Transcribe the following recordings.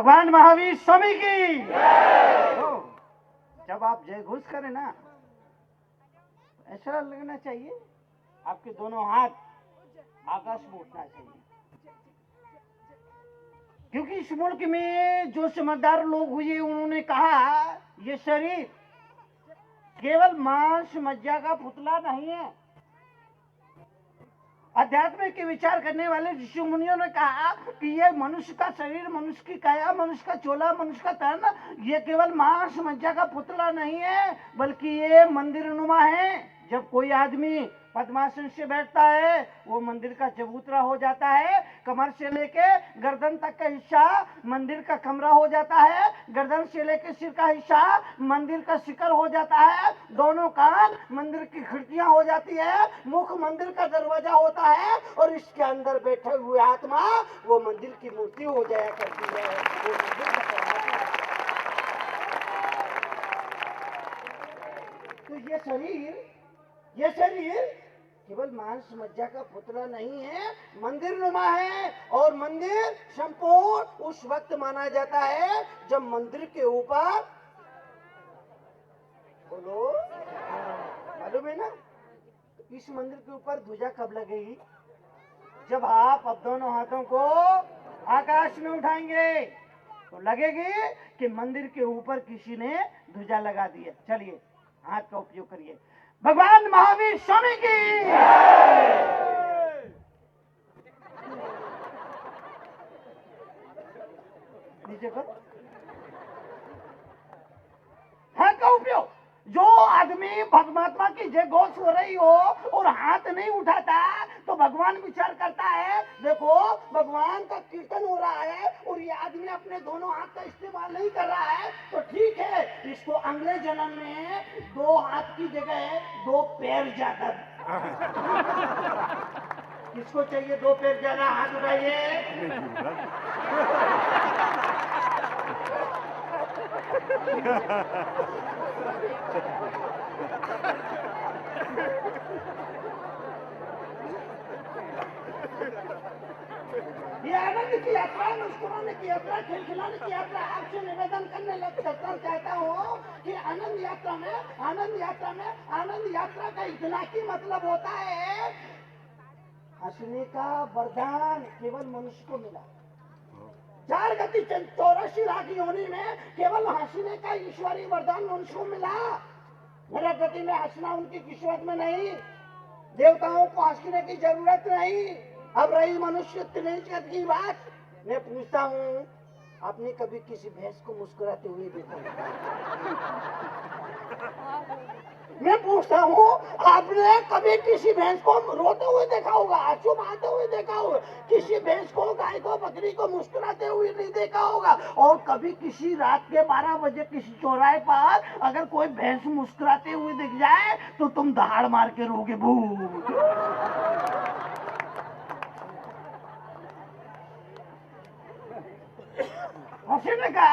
भगवान महावीर स्वामी की तो जब आप जय घोष करें ना, ऐसा लगना चाहिए आपके दोनों हाथ आकाश में उठना चाहिए, क्योंकि इस मुल्क में जो समझदार लोग हुए उन्होंने कहा ये शरीर केवल मांस मज्जा का पुतला नहीं है। अध्यात्म के विचार करने वाले ऋषि मुनियों ने कहा कि ये मनुष्य का शरीर, मनुष्य की काया, मनुष्य का चोला, मनुष्य का तन, ये केवल मांस मज्जा का पुतला नहीं है, बल्कि ये मंदिर नुमा है। जब कोई आदमी पद्मासन से बैठता है वो मंदिर का चबूतरा हो जाता है, कमर से लेके गर्दन तक का हिस्सा मंदिर का कमरा हो जाता है, गर्दन से लेके सिर का हिस्सा मंदिर का शिखर हो जाता है, दोनों कान मंदिर की खिड़कियां हो जाती है, मुख मंदिर का दरवाजा होता है और इसके अंदर बैठे हुए आत्मा वो मंदिर की मूर्ति हो जाया करती है, वो मंदिर का दरवाजा है। तो ये शरीर केवल मांस मज्जा का पुतला नहीं है, मंदिर नुमा है। और मंदिर संपूर्ण उस वक्त माना जाता है जब मंदिर के ऊपर, बोलो मालूम है ना, इस मंदिर के ऊपर ध्वजा कब लगेगी? जब आप अब दोनों हाथों को आकाश में उठाएंगे तो लगेगी कि मंदिर के ऊपर किसी ने ध्वजा लगा दी है। चलिए हाथ का उपयोग करिए। भगवान महावीर स्वामी की नीचे करो। हाथ का उपयोग, जो आदमी परमात्मा की जय घोष हो रही हो और हाथ नहीं उठाता तो भगवान विचार करता है, देखो भगवान का कीर्तन हो रहा है और ये आदमी अपने दोनों हाथ का इस्तेमाल नहीं कर रहा है, तो ठीक है, इसको अगले जन्म में 2 हाथ की जगह 2 पैर ज्यादा। किसको चाहिए 2 पैर ज्यादा? हाथ उठाइए। ये आनंद की यात्रा, मुस्कुराने की यात्रा, खेल खिलाने की यात्रा। आपसे निवेदन करने चाहता हूँ कि आनंद यात्रा का इतना की मतलब होता है, हंसने का वरदान केवल मनुष्य को मिला। 4 गति 84 लाख योनि में केवल हंसने का ईश्वरीय वरदान मनुष्य को मिला। मेरा गति में हंसना उनकी किस्मत में नहीं, देवताओं को हंसने की जरूरत नहीं। अब रही मनुष्य की बात, मैं पूछता हूँ, आपने कभी किसी भैंस को मुस्कुराते हुए देखा? मैं पूछता हूँ, आपने कभी किसी भैंस को रोते हुए देखा होगा, आंसू बहाते हुए देखा होगा? किसी भैंस को, गाय को, बकरी को मुस्कुराते हुए नहीं देखा होगा? और कभी किसी रात के 12 बजे किसी चौराहे पर अगर कोई भैंस मुस्कुराते हुए दिख जाए तो तुम दहाड़ मार के रोगे भू। हंसने का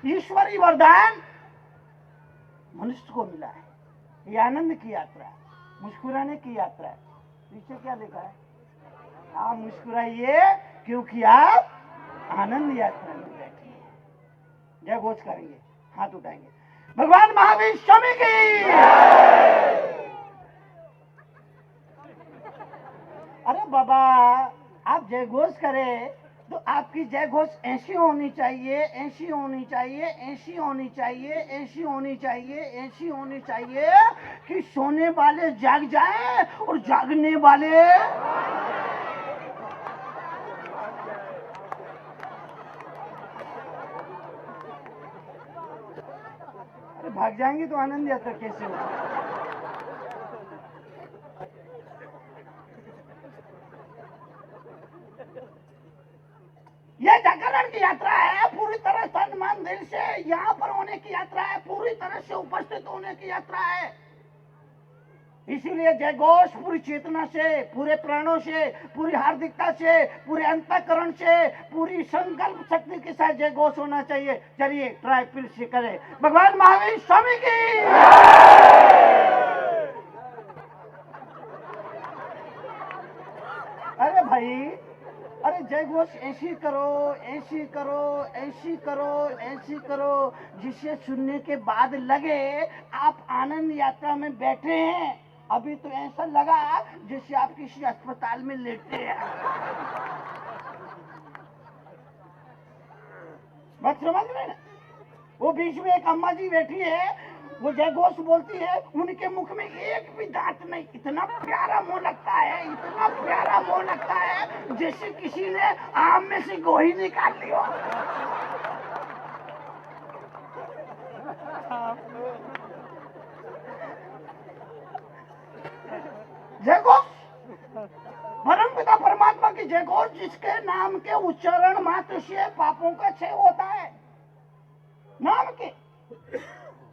ईश्वरीय वरदान मनुष्य को मिला है। ये आनंद की यात्रा है, मुस्कुराने की यात्रा है। पीछे क्या लिखा है? आप मुस्कुराइए क्योंकि आप आनंद यात्रा में बैठे हैं। जय घोष करेंगे, हाथ उठाएंगे। भगवान महावीर स्वामी की। अरे बाबा, आप जय घोष करें तो आपकी जय घोष ऐसी होनी चाहिए, ऐसी होनी चाहिए, ऐसी होनी चाहिए, ऐसी होनी चाहिए, ऐसी होनी चाहिए कि सोने वाले जाग जाएं और जागने वाले अरे भाग जाएंगे तो आनंद यात्रा कैसे होगा? ये जागरण की यात्रा है, पूरी तरह तन मन दिल से यहाँ पर होने की यात्रा है, पूरी तरह से उपस्थित होने की यात्रा है। इसीलिए जय घोष पूरी चेतना से, पूरे प्राणों से, पूरी हार्दिकता से, पूरे अंतःकरण से, पूरी संकल्प शक्ति के साथ जय घोष होना चाहिए। चलिए ट्राई फिर से करें। भगवान महावीर स्वामी की। अरे भाई, अरे जय घोष ऐसी करो, ऐसी करो, ऐसी करो, ऐसी करो, जिसे सुनने के बाद लगे आप आनंद यात्रा में बैठे हैं। अभी तो ऐसा लगा जैसे आप किसी अस्पताल में लेटे हैं। बात समझ रहे ना? वो बीच में एक अम्मा जी बैठी है, वो जय घोष बोलती है, उनके मुख में एक भी दांत नहीं। इतना प्यारा मुंह लगता है, इतना प्यारा मुंह लगता है जैसे किसी ने आम में से गोही निकाल ली हो। जय घोष, परम पिता परमात्मा की जय घोष, जिसके नाम के उच्चारण मात्र से पापों का क्षय होता है। नाम के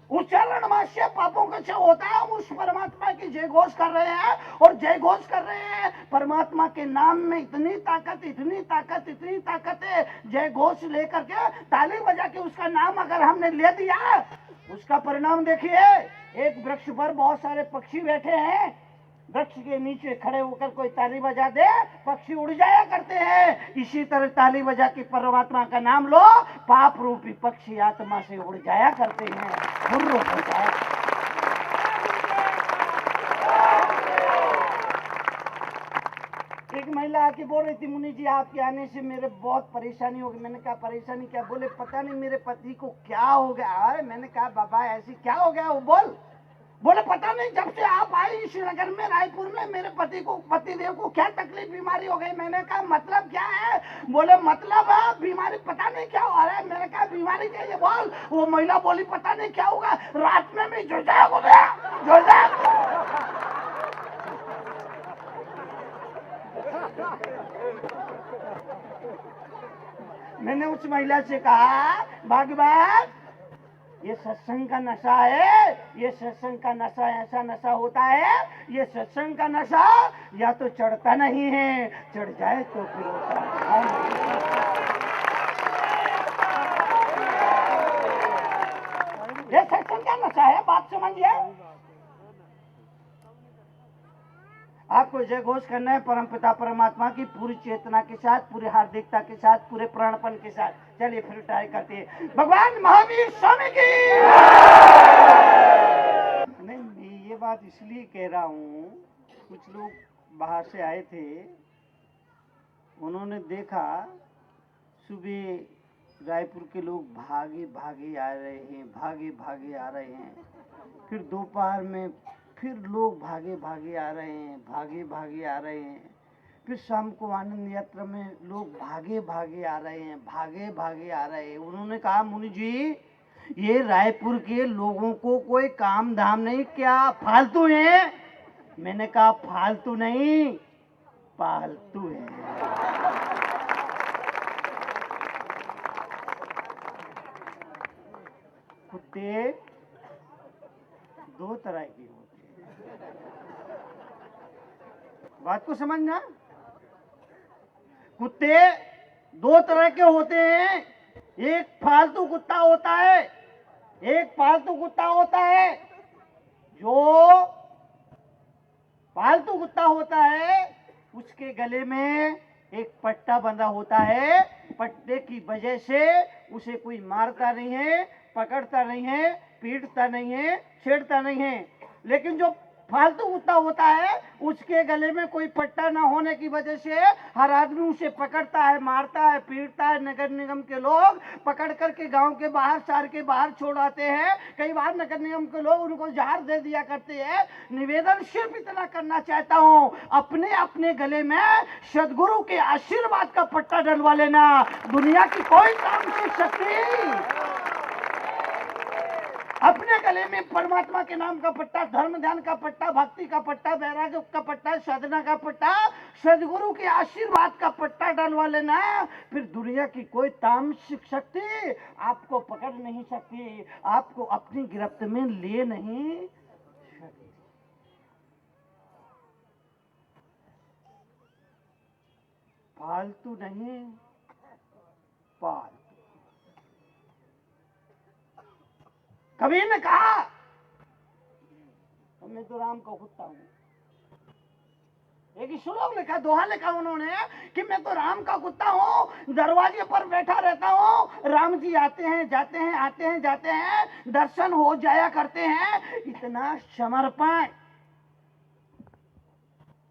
उच्चारण मात्र से पापों का क्षय होता है। उस परमात्मा की जय घोष कर रहे हैं और जय घोष कर रहे हैं। परमात्मा के नाम में इतनी ताकत, इतनी ताकत, इतनी ताकत है। जय घोष लेकर के ताली बजा के उसका नाम अगर हमने ले दिया, उसका परिणाम देखिए। एक वृक्ष पर बहुत सारे पक्षी बैठे हैं, वृक्ष के नीचे खड़े होकर कोई ताली बजा दे, पक्षी उड़ जाया करते हैं। इसी तरह ताली बजा के परमात्मा का नाम लो, पाप रूपी पक्षी आत्मा से उड़ जाया करते हैं, हुर्र हो जाए। एक महिला आके बोल रही थी, मुनि जी आपके आने से मेरे बहुत परेशानी हो गई। मैंने कहा परेशानी क्या? बोले पता नहीं मेरे पति को क्या हो गया। अरे मैंने कहा बाबा ऐसी क्या हो गया? वो बोले पता नहीं, जब से आप आई श्रीनगर में, रायपुर में, मेरे पतिदेव को क्या तकलीफ, बीमारी हो गई। मैंने कहा मतलब क्या है? बोले मतलब बीमारी पता नहीं क्या हो रहा है। मैंने कहा बीमारी क्या है बोल? वो महिला बोली पता नहीं क्या होगा, रात में भी जोजाक हो गया, जोजाक। मैंने उस महिला से कहा भगवान, ये सत्संग का नशा है, ये सत्संग का नशा ऐसा नशा होता है, ये सत्संग का नशा या तो चढ़ता नहीं है, चढ़ जाए तो फिर होता है। ये सत्संग का नशा है, बात समझिए। आपको जय घोष करना है परमपिता परमात्मा की पूरी चेतना के साथ, पूरी हार्दिकता के साथ, पूरे प्राणपन के साथ। चलिए फिर ट्राई करते हैं। भगवान महावीर स्वामी की। नहीं, ये बात इसलिए कह रहा हूँ, कुछ लोग बाहर से आए थे, उन्होंने देखा सुबह रायपुर के लोग भागे भागे आ रहे हैं, भागे भागे आ रहे हैं। फिर दोपहर में फिर लोग भागे भागे आ रहे हैं, भागे भागे आ रहे हैं। फिर शाम को आनंद यात्रा में लोग भागे भागे आ रहे हैं, भागे भागे आ रहे हैं। उन्होंने कहा मुनि जी, ये रायपुर के लोगों को कोई काम धाम नहीं, क्या फालतू है? मैंने कहा फालतू नहीं, पालतू है। कुत्ते दो तरह के होते हैं, बात को समझना। कुत्ते दो तरह के होते हैं। एक फालतू कुत्ता होता है, एक पालतू कुत्ता होता है। जो पालतू कुत्ता होता है उसके गले में एक पट्टा बंधा होता है। पट्टे की वजह से उसे कोई मारता नहीं है, पकड़ता नहीं है, पीटता नहीं है, छेड़ता नहीं है। लेकिन जो फालतू कुत्ता होता है उसके गले में कोई पट्टा ना होने की वजह से हर आदमी उसे पकड़ता है, मारता है, पीटता है। नगर निगम के लोग पकड़ करके गांव के बाहर, शहर के बाहर छोड़ आते हैं। कई बार नगर निगम के लोग उनको जहर दे दिया करते हैं। निवेदन सिर्फ इतना करना चाहता हूँ, अपने अपने गले में सदगुरु के आशीर्वाद का पट्टा डलवा लेना। दुनिया की कोई तांत्रिक शक्ति अपने गले में परमात्मा के नाम का पट्टा, धर्म ध्यान का पट्टा, भक्ति का पट्टा, वैराग्य का पट्टा, साधना का पट्टा, सदगुरु के आशीर्वाद का पट्टा डलवा लेना। फिर दुनिया की कोई तामसिक शक्ति आपको पकड़ नहीं सकती, आपको अपनी गिरफ्त में ले नहीं सकती। फालतू नहीं, पालतू। कबीर ने कहा, मैं तो राम का कुत्ता हूं। एक श्लोक लिखा, दोहा लिखा उन्होंने कि मैं तो राम का कुत्ता हूँ, दरवाजे पर बैठा रहता हूँ, राम जी आते हैं जाते हैं, आते हैं जाते हैं, दर्शन हो जाया करते हैं। इतना समर्पण,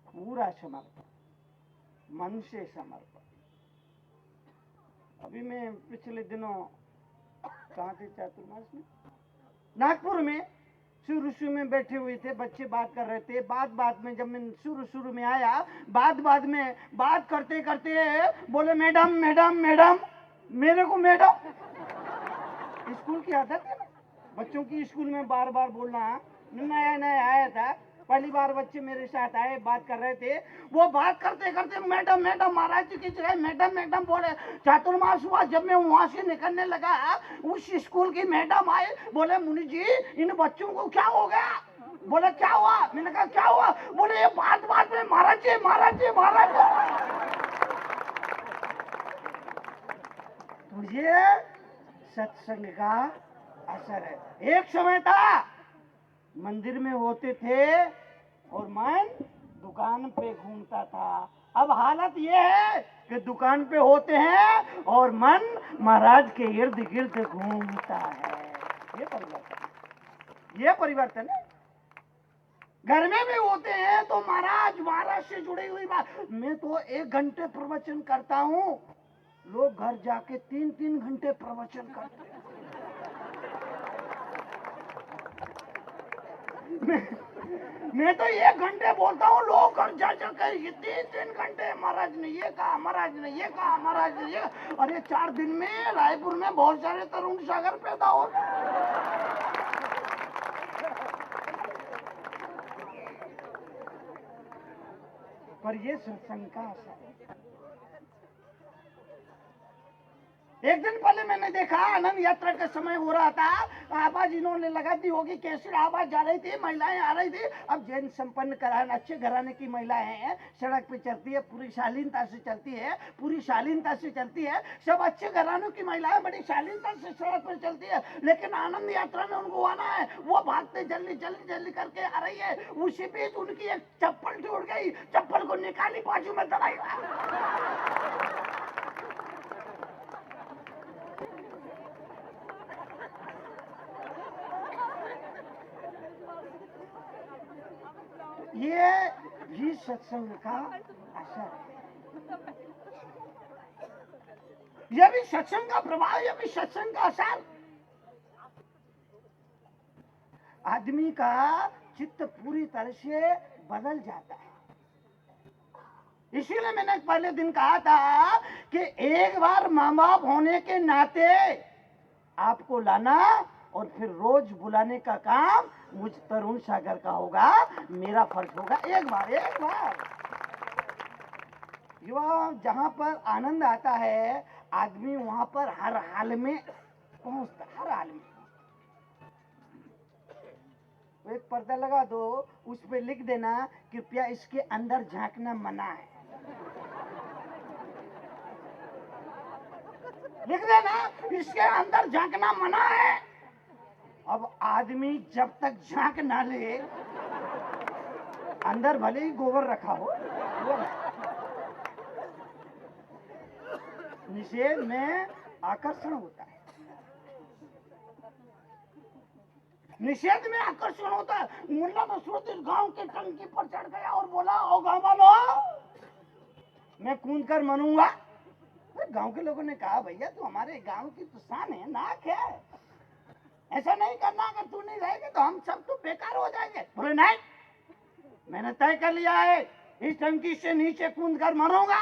पूरा समर्पण, मन से समर्पण। अभी मैं पिछले दिनों कहाँ थे, चातुर्मास में, नागपुर में शुरू में बैठे हुए थे, बच्चे बात कर रहे थे। बात में जब मैं शुरू में आया, बात में बात करते करते बोले मैडम मैडम मैडम, मेरे को मैडम। स्कूल की आदत है ना बच्चों की, स्कूल में बार बार बोलना। नया नया आया था, पहली बार बच्चे मेरे साथ आए, बात कर रहे थे। वो बात करते करते मैडम मैडम, महाराज जी की जगह मैडम मैडम बोले। चातुर्मास हुआ, जब मैं वहां से निकलने लगा, उस स्कूल की मैडम आए, बोले मुनि जी इन बच्चों को क्या हो गया? बोले क्या हुआ? मैंने कहा क्या हुआ? बोले ये बात में महाराज जी महाराज जी महाराज जी। तो ये सत्संग का असर है। एक समय था मंदिर में होते थे और मन दुकान पे घूमता था। अब हालत ये है कि दुकान पे होते हैं और मन महाराज के इर्द गिर्द घूमता है। ये परिवर्तन है। घर में भी होते हैं तो महाराज से जुड़ी हुई बात। मैं तो 1 घंटे प्रवचन करता हूँ, लोग घर जाके 3-3 घंटे प्रवचन करते हैं। मैं तो 1 घंटे बोलता हूँ, लोग घर जा जाकर 3-3 घंटे, महाराज ने ये कहा, महाराज ने ये कहा, महाराज ने ये। अरे 4 दिन में रायपुर में बहुत सारे तरुण सागर पैदा हो गए। पर ये सत्संग का असर है। एक दिन पहले मैंने देखा, आनंद यात्रा का समय हो रहा था, आवाज इन्होंने लगा दी होगी, कैसे आवाज जा रही थी, महिलाएं आ रही थी। अब जैन संपन्न घराने, अच्छे घराने की महिलाएं हैं, सड़क पे चलती है, पूरी शालीनता से चलती है, पूरी शालीनता से चलती है। सब अच्छे घरानों की महिलाएं बड़ी शालीनता से सड़क पर चलती है, लेकिन आनंद यात्रा में उनको आना है, वो भागते जल्दी जल्दी जल्दी करके आ रही है। उसी बीच उनकी एक चप्पल टूट गई, चप्पल को निकाली, बाजू में दबाई। ये भी सत्संग का असर है, ये भी सत्संग का प्रभाव, ये भी सत्संग का असर। आदमी का चित्त पूरी तरह से बदल जाता है। इसीलिए मैंने पहले दिन कहा था कि एक बार माँ बाप होने के नाते आपको लाना और फिर रोज बुलाने का काम मुझ तरुण सागर का होगा, मेरा फर्ज होगा। एक बार युवा, जहां पर आनंद आता है आदमी वहां पर हर हाल में पहुंचता, हर हाल में। एक पर्दा लगा दो, उस पे लिख देना कृपया इसके अंदर झांकना मना है, लिख देना इसके अंदर झांकना मना है। अब आदमी जब तक झांक ना ले, अंदर भले ही गोबर रखा हो, निषेध में आकर्षण होता है, निषेध में आकर्षण होता है। मुल्ला नसरुद्दीन गांव के टंकी पर चढ़ गया और बोला, ओ गांव वालों, मैं कूद कर मरूंगा। गांव के लोगों ने कहा, भैया तू हमारे गांव की तो शान है, नाक है, ऐसा नहीं करना, अगर तू नहीं रहेगा तो हम सब तो बेकार हो जाएंगे। बोले नहीं, मैंने तय कर लिया है, इस टंकी से नीचे कूद कर मरूंगा।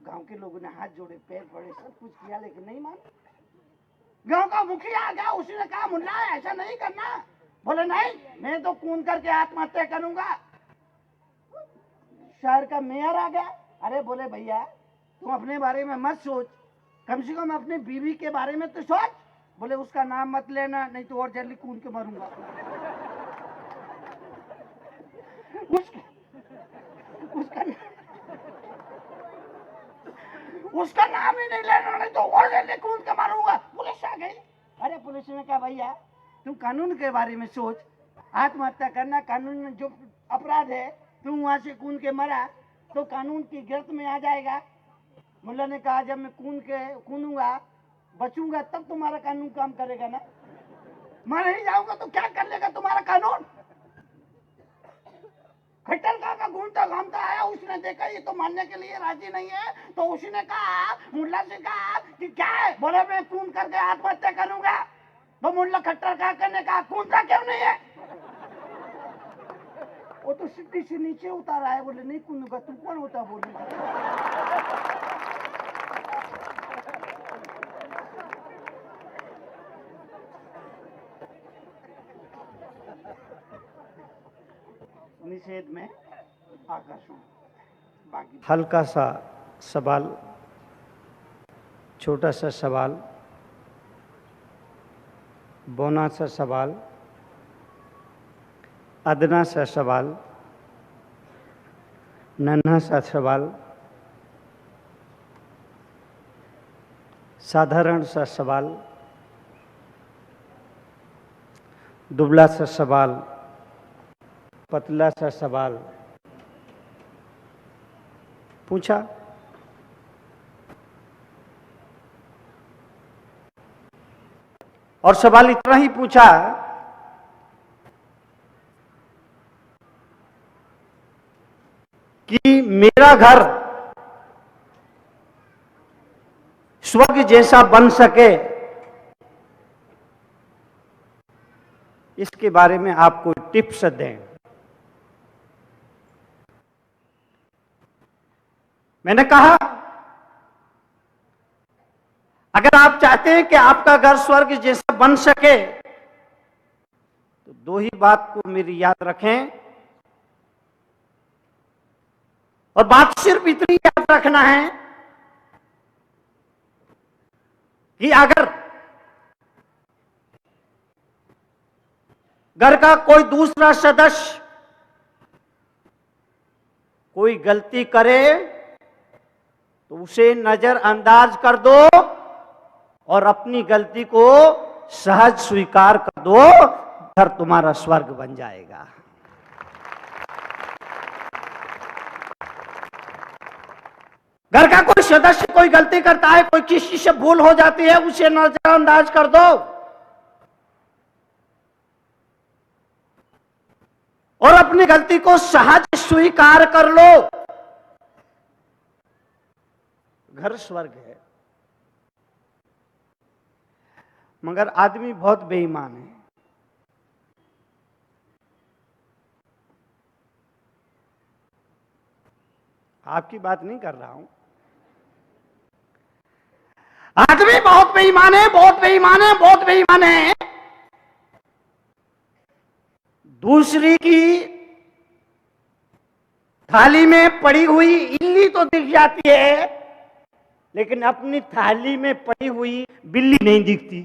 गांव के लोगों ने हाथ जोड़े, पैर पड़े, सब कुछ किया, लेकिन नहीं माना। गांव का मुखिया आ गया, उसने कहा, मुन्ना ऐसा नहीं करना। बोले नहीं, मैं तो कूद करके आत्महत्या करूंगा। शहर का मेयर आ गया, अरे बोले भैया तुम अपने बारे में मत सोच, कम से कम अपनी बीवी के बारे में तो सोच। बोले उसका नाम मत लेना, नहीं तो और जल्दी कूद के मरूंगा। उसका नाम ही नहीं लेना, नहीं तो और जल्दी कूद के मारूंगा। पुलिस आ गई। अरे पुलिस ने कहा, भैया तुम कानून के बारे में सोच, आत्महत्या करना कानून में जो अपराध है, तू वहां से कूद के मरा तो कानून की गिरफ्त में आ जाएगा। मुल्ला ने कहा जब मैं कूदूंगा बचूंगा तब तुम्हारा कानून काम करेगा ना, मैं नहीं जाऊंगा तो क्या कर लेगा तुम्हारा कानून। खट्टर का घूमता घामता आया, उसने देखा ये तो मानने के लिए राजी नहीं है, तो उसने कहा मुल्ला से कहा कि क्या है, बोले मैं कूद करके आत्महत्या करूंगा। तो मुल्ला खट्टर का ने कहा कूदता क्यों नहीं है। वो तो सीढ़ी से नीचे उतारा है, बोले नहीं कूदूंगा। तू कौन होता बोलने का। निषेध में आकर्षण। बाकी हल्का सा सवाल, छोटा सा सवाल, बौना सा सवाल, अदना सा सवाल, नन्हा सा सवाल, साधारण सा सवाल, दुबला सा सवाल, पतला सा सवाल पूछा। और सवाल इतना ही पूछा कि मेरा घर स्वर्ग जैसा बन सके, इसके बारे में आप कोई टिप्स दें। मैंने कहा अगर आप चाहते हैं कि आपका घर स्वर्ग जैसा बन सके तो दो ही बात को मेरी याद रखें, और बात सिर्फ इतनी याद रखना है कि अगर घर का कोई दूसरा सदस्य कोई गलती करे तो उसे नजरअंदाज कर दो और अपनी गलती को सहज स्वीकार कर दो, घर तुम्हारा स्वर्ग बन जाएगा। घर का कोई सदस्य कोई गलती करता है, कोई किसी से भूल हो जाती है, उसे नजरअंदाज कर दो और अपनी गलती को सहज स्वीकार कर लो, घर स्वर्ग है। मगर आदमी बहुत बेईमान है। आपकी बात नहीं कर रहा हूं। आदमी बहुत बेईमान है, बहुत बेईमान है, बहुत बेईमान है। दूसरी की थाली में पड़ी हुई इल्ली तो दिख जाती है, लेकिन अपनी थाली में पड़ी हुई बिल्ली नहीं दिखती।